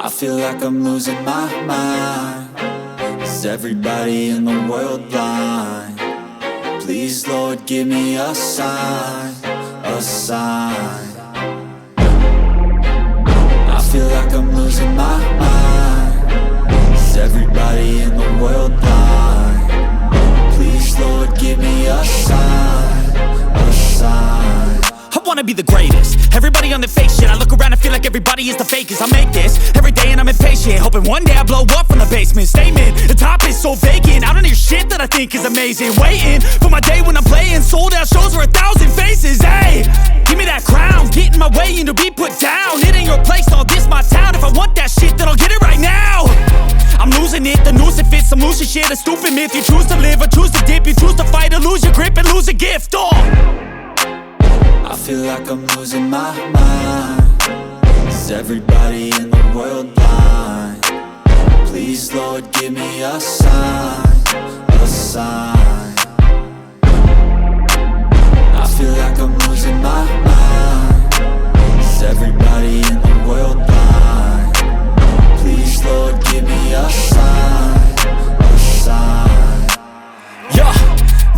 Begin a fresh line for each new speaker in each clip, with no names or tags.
I feel like I'm losing my mind. Is everybody in the world blind? Please, Lord, give me a sign, a sign. I feel like I'm losing my mind. Is everybody in the world blind? Please, Lord, give me a sign, a sign.
I wanna be the greatest. Everybody on the fake shit. I look around and feel like everybody is the fakest. I make this every day and I'm impatient, hoping one day I blow up from the basement. Statement, the top is so vacant. I don't hear shit that I think is amazing. Waiting for my day when I'm playing sold out shows for 1,000 faces. Hey, give me that crown, get in my way and to be put down. It ain't your place, all this my town. If I want that shit, then I'll get it right now. I'm losing it, the noose it fits. I'm losing shit, a stupid myth. You choose to live or choose to dip. You choose to fight or lose your grip and lose a gift.
I feel like I'm losing my mind. Is everybody in the world blind? Please, Lord, give me a sign, a sign. I feel like I'm losing my mind. Is everybody in the world blind? Please, Lord, give me a sign, a sign.
Yeah.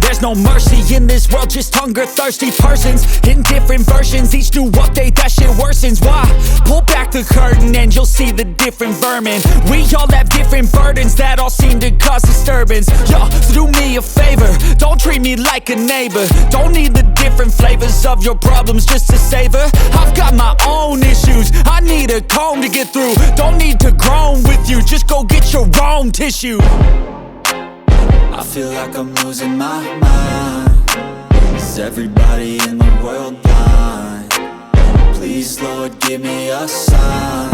There's no mercy in this world, just hunger-thirsty persons in different versions. Each new update, that shit worsens. Why? Pull back the curtain and you'll see the different vermin. We all have different burdens that all seem to cause disturbance. Yo, so do me a favor, don't treat me like a neighbor. Don't need the different flavors of your problems just to savor. I've got my own issues, I need a comb to get through. Don't need to groan with you, just go get your own tissue.
I feel like I'm losing my mind. Is everybody in the world blind? Please, Lord, give me a sign,